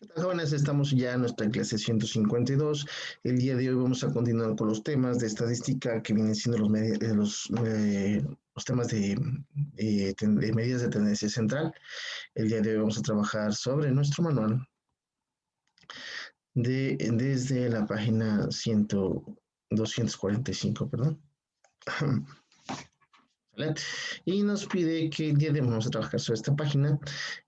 Jóvenes, estamos ya en nuestra clase 152. El día de hoy vamos a continuar con los temas de estadística que vienen siendo los temas de medidas de tendencia central. El día de hoy vamos a trabajar sobre nuestro manual desde la página 245, perdón. ¿Vale? Y nos pide que el día de hoy vamos a trabajar sobre esta página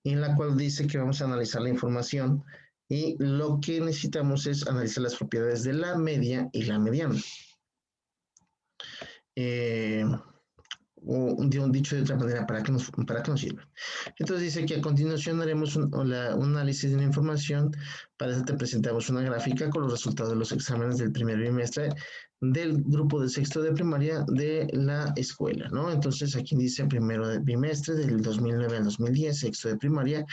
en la cual dice que vamos a analizar la información y lo que necesitamos es analizar las propiedades de la media y la mediana. Eh, un dicho de otra manera, para qué nos sirve? Entonces dice que a continuación haremos un análisis de la información. Para eso te presentamos una gráfica con los resultados de los exámenes del primer bimestre del grupo de sexto de primaria de la escuela, ¿no? Entonces aquí dice primero de bimestre del 2009 al 2010, sexto de primaria,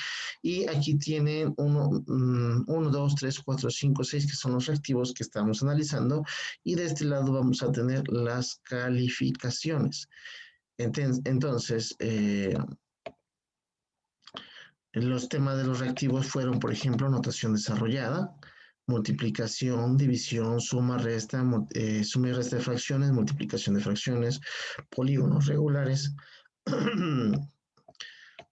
y aquí tienen 1, 2, 3, 4, 5, 6, que son los reactivos que estamos analizando, y de este lado vamos a tener las calificaciones. Entonces, los temas de los reactivos fueron, por ejemplo, notación desarrollada, multiplicación, división, suma, resta, suma y resta de fracciones, multiplicación de fracciones, polígonos regulares,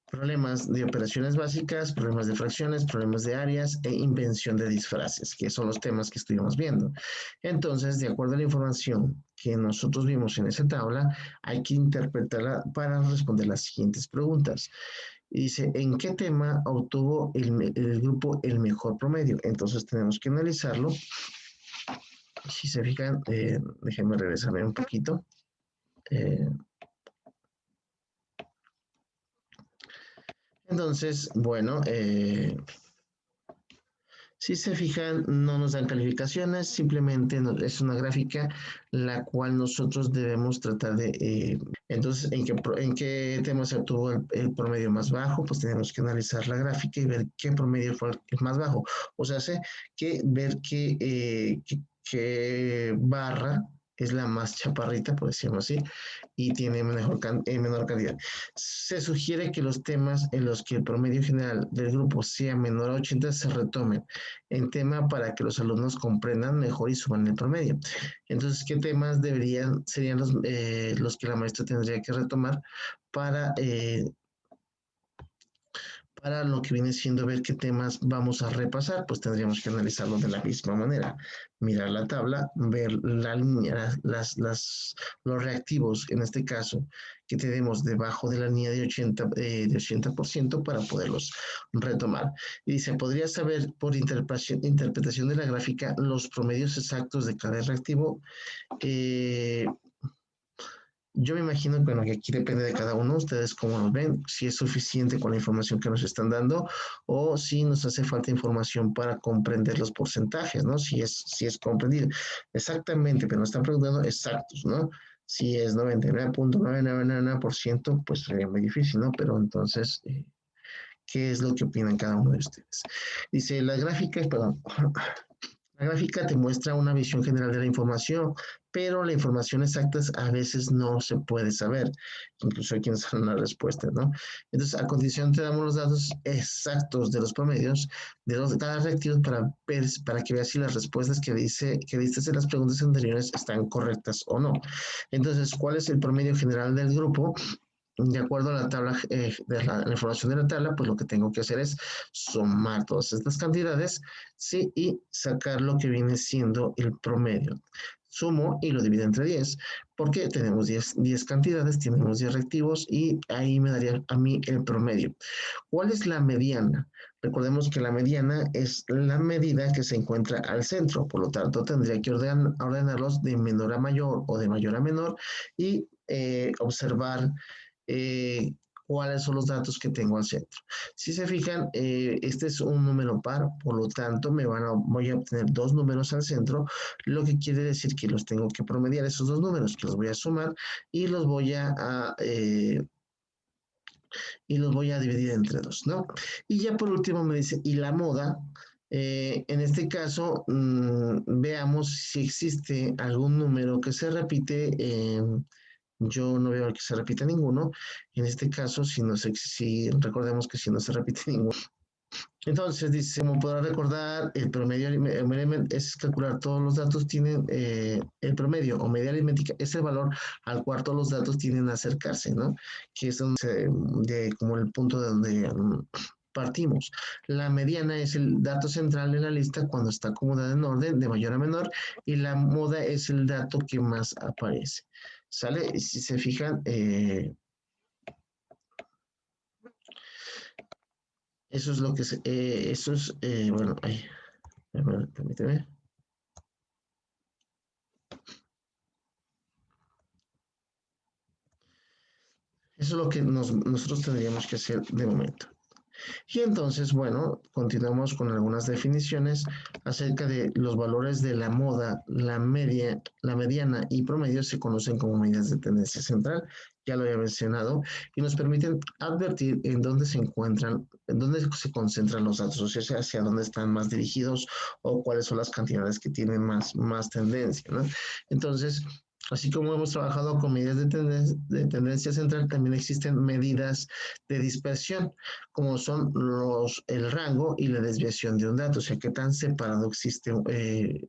problemas de operaciones básicas, problemas de fracciones, problemas de áreas e invención de disfraces, que son los temas que estuvimos viendo. Entonces, de acuerdo a la información que nosotros vimos en esa tabla, hay que interpretarla para responder las siguientes preguntas. Y dice, ¿en qué tema obtuvo el grupo el mejor promedio? Entonces tenemos que analizarlo. Si se fijan, déjenme regresarme un poquito. Entonces, bueno, si se fijan, no nos dan calificaciones, simplemente es una gráfica la cual nosotros debemos tratar de... entonces, ¿en qué tema se obtuvo el promedio más bajo? Pues tenemos que analizar la gráfica y ver qué promedio fue el más bajo. O sea, ver qué barra es la más chaparrita, por decirlo así, y tiene menor cantidad. Se sugiere que los temas en los que el promedio general del grupo sea menor a 80 se retomen en tema para que los alumnos comprendan mejor y suban el promedio. Entonces, ¿qué temas serían los que la maestra tendría que retomar para para lo que viene siendo ver qué temas vamos a repasar? Pues tendríamos que analizarlo de la misma manera. Mirar la tabla, ver la línea, los reactivos, en este caso, que tenemos debajo de la línea de 80% para poderlos retomar. Y dice, ¿podría saber por interpretación de la gráfica los promedios exactos de cada reactivo? Yo me imagino que, bueno, que aquí depende de cada uno, ustedes cómo nos ven, si es suficiente con la información que nos están dando o si nos hace falta información para comprender los porcentajes, ¿no? Si es comprendido exactamente, pero nos están preguntando exactos, ¿no? Si es 99.999%, pues sería muy difícil, ¿no? Pero entonces, ¿qué es lo que opinan cada uno de ustedes? Dice, la gráfica te muestra una visión general de la información, pero la información exacta a veces no se puede saber. Incluso hay quienes dan una respuesta, ¿no? Entonces, a continuación te damos los datos exactos de los promedios de cada reactivo para que veas si las respuestas que diste en las preguntas anteriores están correctas o no. Entonces, ¿cuál es el promedio general del grupo? De acuerdo a la tabla, de la información de la tabla, pues lo que tengo que hacer es sumar todas estas cantidades, ¿sí? Y sacar lo que viene siendo el promedio. Sumo y lo divido entre 10, porque tenemos 10 cantidades, tenemos 10 reactivos y ahí me daría a mí el promedio. ¿Cuál es la mediana? Recordemos que la mediana es la medida que se encuentra al centro, por lo tanto tendría que ordenarlos de menor a mayor o de mayor a menor y observar eh, cuáles son los datos que tengo al centro. Si se fijan, este es un número par, por lo tanto voy a obtener dos números al centro, lo que quiere decir que los tengo que promediar esos dos números, que los voy a sumar y los voy a dividir entre dos, ¿no? Y ya por último me dice, ¿y la moda? En este caso, veamos si existe algún número que se repite. Yo no veo que se repita ninguno. En este caso, si recordemos que si no se repite ninguno, Entonces, dice, como podrá recordar, el promedio es calcular todos los datos tienen, el promedio o media aritmética es el valor al cual todos los datos tienden a acercarse, ¿no? Que es donde, como el punto de donde partimos. La mediana es el dato central de la lista cuando está acomodada en orden de mayor a menor y la moda es el dato que más aparece. ¿Sale? Si se fijan, eso es lo que se, eso es, bueno, ay, permíteme. Eso es lo que nosotros tendríamos que hacer de momento. Y entonces, bueno, continuamos con algunas definiciones acerca de los valores de la moda, la media, la mediana y promedio se conocen como medidas de tendencia central, ya lo había mencionado, y nos permiten advertir en dónde se encuentran, en dónde se concentran los datos, o sea, hacia dónde están más dirigidos o cuáles son las cantidades que tienen más tendencia, ¿no? Entonces, así como hemos trabajado con medidas de tendencia central, también existen medidas de dispersión como son el rango y la desviación de un dato, o sea, qué tan separado existe, eh,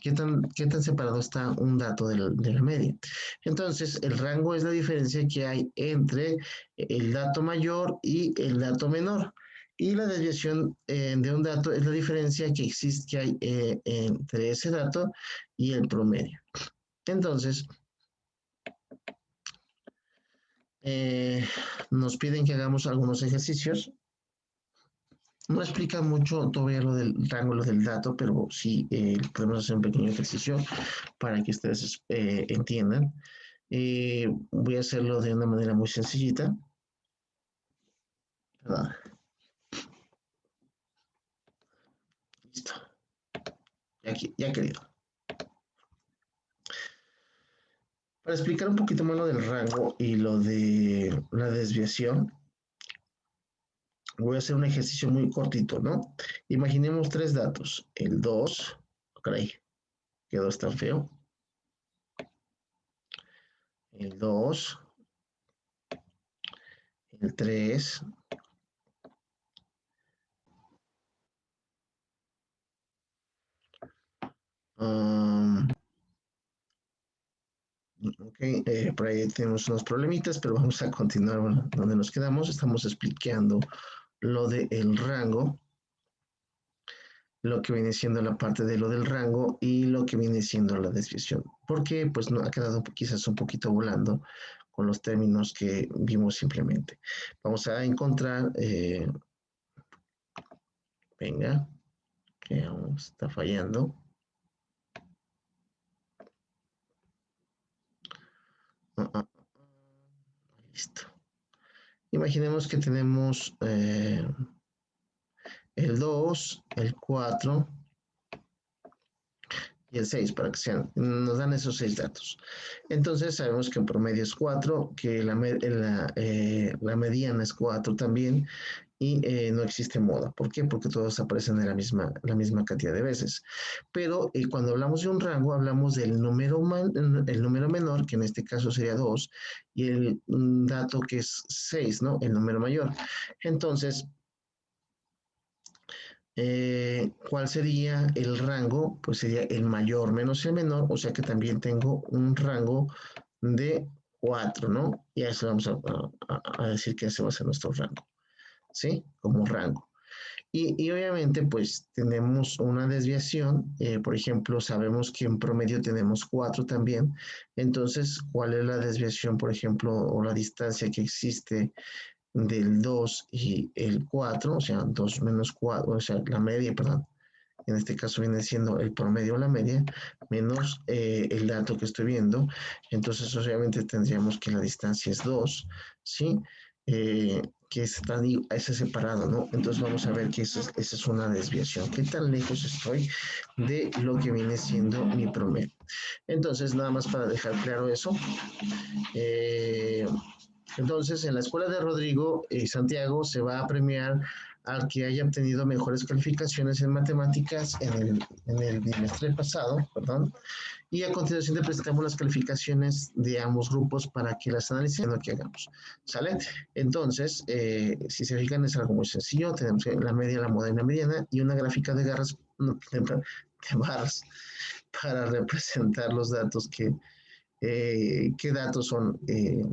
qué tan separado está un dato de la media. Entonces, el rango es la diferencia que hay entre el dato mayor y el dato menor. Y la desviación de un dato es la diferencia que existe que hay entre ese dato y el promedio. Entonces, eh, nos piden que hagamos algunos ejercicios. No explica mucho todavía lo del rango, lo del dato, pero sí podemos hacer un pequeño ejercicio para que ustedes entiendan. Voy a hacerlo de una manera muy sencillita. Perdón. Listo. Ya querido. Para explicar un poquito más lo del rango y lo de la desviación, voy a hacer un ejercicio muy cortito, ¿no? Imaginemos tres datos. El 2, caray, quedó tan feo. El 2, el 3. Ok, por ahí tenemos unos problemitas, pero vamos a continuar donde nos quedamos. Estamos explicando lo del rango, lo que viene siendo la parte de lo del rango y lo que viene siendo la desviación. Porque pues no ha quedado quizás un poquito volando con los términos que vimos simplemente. Vamos a encontrar, venga, que aún está fallando. Listo. Imaginemos que tenemos el 2, el 4 y el 6 para que sean, nos dan esos 6 datos. Entonces sabemos que en promedio es 4, que la mediana es 4 también y no existe moda. ¿Por qué? Porque todos aparecen en la misma cantidad de veces. Pero cuando hablamos de un rango, hablamos del el número menor, que en este caso sería 2, y el dato que es 6, ¿no? El número mayor. Entonces, ¿cuál sería el rango? Pues sería el mayor menos el menor, o sea que también tengo un rango de 4, ¿no? Y a eso vamos a decir que ese va a ser nuestro rango, ¿sí? Como rango. Y obviamente pues tenemos una desviación, por ejemplo, sabemos que en promedio tenemos 4 también, entonces, ¿cuál es la desviación, por ejemplo, o la distancia que existe del 2 y el 4, o sea, 2 menos 4, o sea, la media, perdón, en este caso viene siendo el promedio o la media, menos el dato que estoy viendo, entonces obviamente tendríamos que la distancia es 2, ¿sí? Que está ese separado, ¿no? Entonces vamos a ver que esa es una desviación. ¿Qué tan lejos estoy de lo que viene siendo mi promedio? Entonces, nada más para dejar claro eso, eh, Entonces, en la escuela de Rodrigo Santiago se va a premiar al que haya obtenido mejores calificaciones en matemáticas en el bimestre pasado, perdón, y a continuación te presentamos las calificaciones de ambos grupos para que las analicen lo que hagamos. ¿Sale? Entonces, si se fijan, es algo muy sencillo. Tenemos la media, la moda y la mediana y una gráfica de garras, no, de barras para representar los datos qué datos son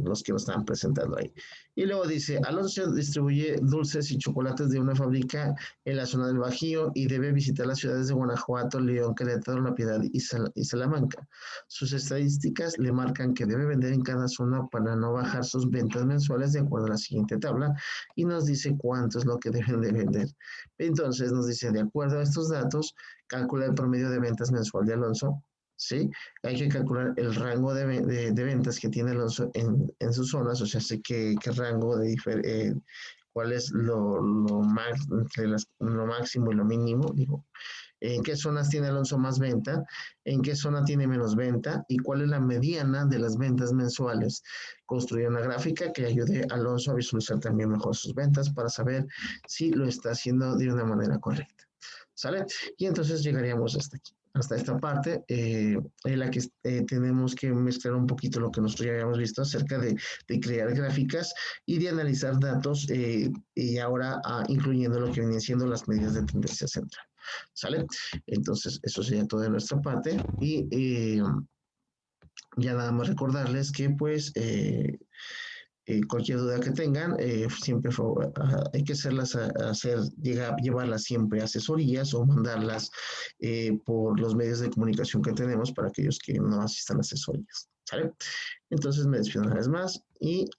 los que nos están presentando ahí. Y luego dice, Alonso distribuye dulces y chocolates de una fábrica en la zona del Bajío y debe visitar las ciudades de Guanajuato, León, Querétaro, La Piedad y Salamanca. Sus estadísticas le marcan que debe vender en cada zona para no bajar sus ventas mensuales de acuerdo a la siguiente tabla y nos dice cuánto es lo que deben de vender. Entonces nos dice, de acuerdo a estos datos, calcula el promedio de ventas mensual de Alonso. ¿Sí? Hay que calcular el rango de ventas que tiene Alonso en sus zonas, o sea, sé qué rango cuál es entre lo máximo y lo mínimo, digo, en qué zonas tiene Alonso más venta, en qué zona tiene menos venta y cuál es la mediana de las ventas mensuales. Construir una gráfica que ayude a Alonso a visualizar también mejor sus ventas para saber si lo está haciendo de una manera correcta. ¿Sale? Y entonces llegaríamos hasta aquí, hasta esta parte, en la que tenemos que mezclar un poquito lo que nosotros ya habíamos visto acerca de crear gráficas y de analizar datos, y ahora incluyendo lo que vienen siendo las medidas de tendencia central. ¿Sale? Entonces, eso sería todo de nuestra parte y ya nada más recordarles que pues cualquier duda que tengan, siempre hay que llevarlas siempre a asesorías o mandarlas por los medios de comunicación que tenemos para aquellos que no asistan a asesorías. ¿Sale? Entonces me despido una vez más y